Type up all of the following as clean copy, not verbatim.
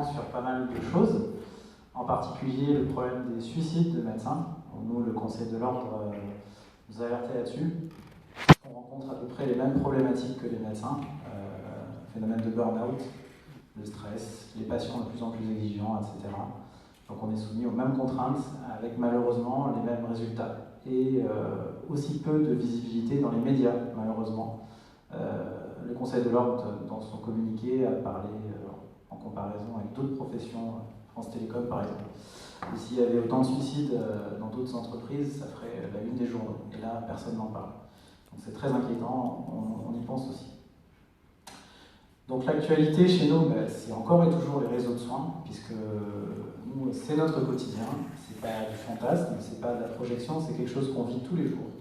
sur pas mal de choses, en particulier le problème des suicides de médecins. Nous, le Conseil de l'Ordre nous a alerté là-dessus. On rencontre à peu près les mêmes problématiques que les médecins, phénomène de burn-out, le stress, les patients de plus en plus exigeants, etc. Donc on est soumis aux mêmes contraintes, avec malheureusement les mêmes résultats. Et aussi peu de visibilité dans les médias, malheureusement. Le Conseil de l'Ordre, dans son communiqué, a parlé en comparaison avec d'autres professions, France Télécom par exemple. Et s'il y avait autant de suicides dans d'autres entreprises, ça ferait la une des journaux. Et là, personne n'en parle. Donc c'est très inquiétant, on y pense aussi. Donc l'actualité chez nous, c'est encore et toujours les réseaux de soins, puisque nous, c'est notre quotidien. C'est pas du fantasme, c'est pas de la projection, c'est quelque chose qu'on vit tous les jours,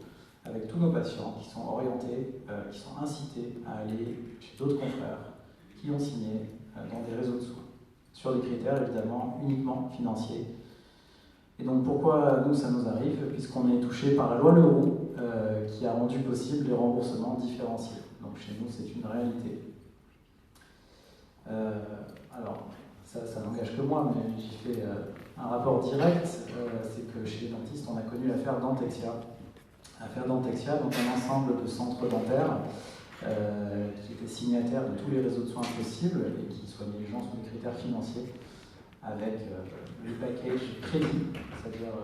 avec tous nos patients qui sont orientés, qui sont incités à aller chez d'autres confrères qui ont signé dans des réseaux de soins, sur des critères évidemment uniquement financiers. Et donc pourquoi nous ça nous arrive? Puisqu'on est touché par la loi Leroux qui a rendu possible les remboursements différenciés. Donc chez nous c'est une réalité. Alors ça n'engage que moi, mais j'ai fait un rapport direct, c'est que chez les dentistes on a connu l'affaire Dentexia. L'affaire Dentexia, donc un ensemble de centres dentaires qui étaient signataires de tous les réseaux de soins possibles et qui soignaient les gens sur des critères financiers avec le package crédit, c'est-à-dire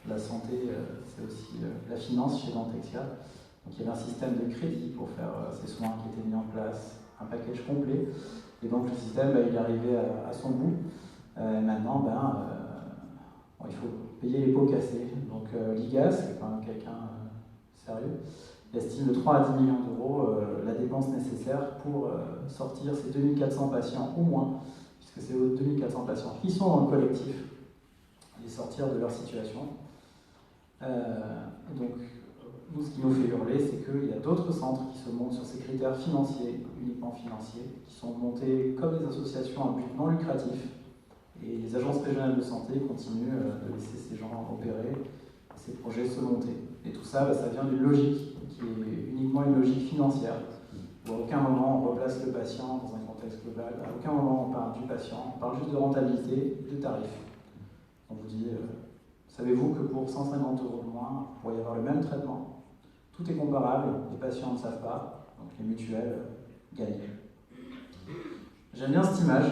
la santé, c'est aussi la finance chez Dentexia. Donc il y avait un système de crédit pour faire ces soins qui étaient mis en place, un package complet. Et donc le système, il est arrivé à son bout. Et maintenant, il faut payer les pots cassés. Donc l'IGAS, qui est quand même quelqu'un sérieux, estime de 3 à 10 millions d'euros la dépense nécessaire pour sortir ces 2400 patients au moins, puisque c'est 2400 patients qui sont dans le collectif, les sortir de leur situation. Donc, nous, ce qui nous fait hurler, c'est qu'il y a d'autres centres qui se montent sur ces critères financiers, uniquement financiers, qui sont montés comme des associations à but non lucratif. Et les agences régionales de santé continuent de laisser ces gens opérer, ces projets se monter. Et tout ça, ça vient d'une logique qui est uniquement une logique financière, où à aucun moment on replace le patient dans un contexte global, à aucun moment on parle du patient, on parle juste de rentabilité, de tarifs. On vous dit, savez-vous que pour 150 € de moins, vous pourriez avoir le même traitement? Tout est comparable, les patients ne savent pas, donc les mutuelles gagnent. J'aime bien cette image.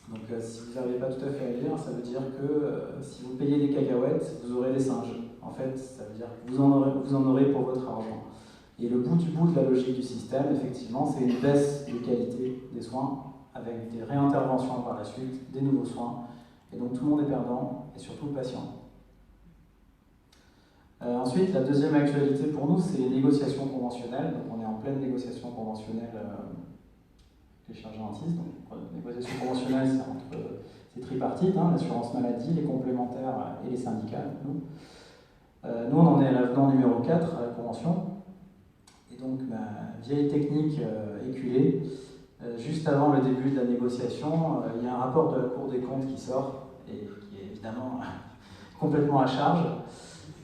Donc si vous n'arrivez pas tout à fait à lire, ça veut dire que si vous payez des cacahuètes, vous aurez des singes. En fait, ça veut dire que vous en aurez pour votre argent. Et le bout de la logique du système, effectivement, c'est une baisse de qualité des soins, avec des réinterventions par la suite, des nouveaux soins. Et donc tout le monde est perdant, et surtout le patient. Ensuite, la deuxième actualité pour nous, c'est les négociations conventionnelles. Donc on est en pleine négociation conventionnelle les chirurgiens dentistes. Donc, les négociations conventionnelles, c'est tripartite, l'assurance maladie, les complémentaires et les syndicats. Nous, on en est à l'avenant numéro 4 à la convention. Et donc, vieille technique éculée, juste avant le début de la négociation, il y a un rapport de la Cour des comptes qui sort, et qui est évidemment complètement à charge,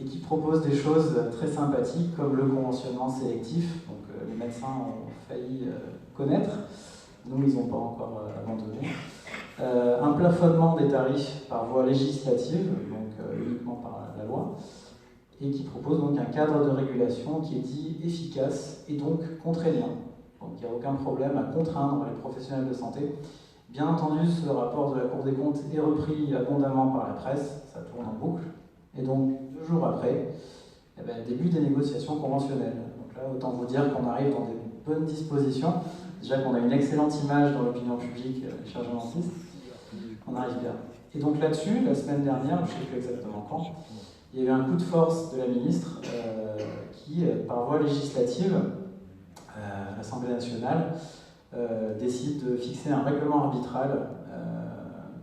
et qui propose des choses très sympathiques, comme le conventionnement sélectif, donc les médecins ont failli connaître. Nous, ils n'ont pas encore abandonné. Un plafonnement des tarifs par voie législative, donc uniquement par la loi, et qui propose donc un cadre de régulation qui est dit efficace et donc contraignant. Donc il n'y a aucun problème à contraindre les professionnels de santé. Bien entendu, ce rapport de la Cour des comptes est repris abondamment par la presse, ça tourne en boucle, et donc 2 jours après, début des négociations conventionnelles. Donc là, autant vous dire qu'on arrive dans des bonnes dispositions. Déjà qu'on a une excellente image dans l'opinion publique, les chirurgiens dentistes, on arrive bien. Et donc là-dessus, la semaine dernière, je ne sais plus exactement quand, il y a eu un coup de force de la ministre qui, par voie législative, l'Assemblée nationale, décide de fixer un règlement arbitral,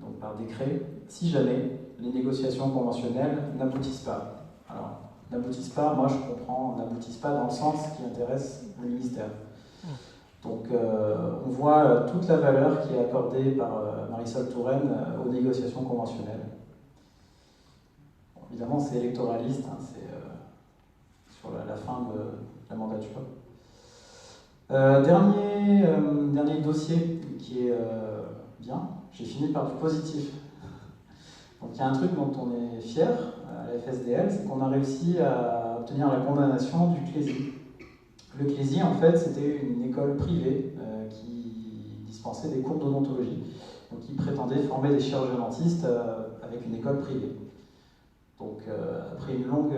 donc par décret, si jamais les négociations conventionnelles n'aboutissent pas. Alors, n'aboutissent pas, moi je comprends, n'aboutissent pas dans le sens qui intéresse le ministère. Donc on voit toute la valeur qui est accordée par Marisol Touraine aux négociations conventionnelles. Bon, évidemment c'est électoraliste, c'est sur la fin de la mandature. Dernier dossier qui est bien, j'ai fini par du positif. Donc il y a un truc dont on est fier à la FSDL, c'est qu'on a réussi à obtenir la condamnation du CLESI. Le CLESI, en fait, c'était une école privée qui dispensait des cours d'odontologie, donc qui prétendait former des chirurgiens-dentistes avec une école privée. Donc après une longue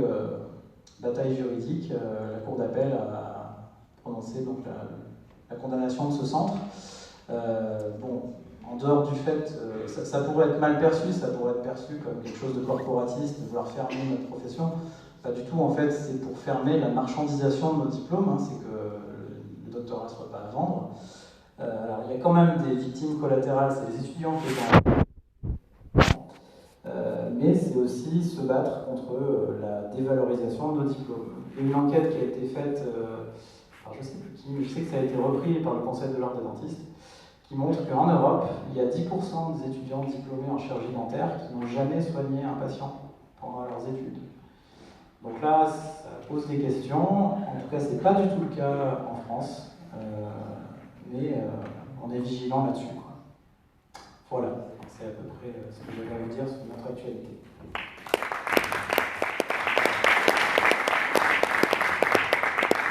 bataille juridique, la Cour d'appel a prononcé donc, la condamnation de ce centre. Bon, en dehors du fait, ça pourrait être mal perçu, ça pourrait être perçu comme quelque chose de corporatiste, de vouloir fermer notre profession. Pas du tout, en fait, c'est pour fermer la marchandisation de nos diplômes, hein, c'est que le doctorat ne soit pas à vendre. Alors, il y a quand même des victimes collatérales, c'est les étudiants qui sont mais c'est aussi se battre contre la dévalorisation de nos diplômes. Il y a une enquête qui a été faite, alors je ne sais plus qui, mais je sais que ça a été repris par le Conseil de l'ordre des dentistes, qui montre qu'en Europe, il y a 10% des étudiants diplômés en chirurgie dentaire qui n'ont jamais soigné un patient pendant leurs études. Donc là, ça pose des questions. En tout cas, ce n'est pas du tout le cas en France, mais on est vigilant là-dessus. Voilà, c'est à peu près ce que j'avais à vous dire sur notre actualité.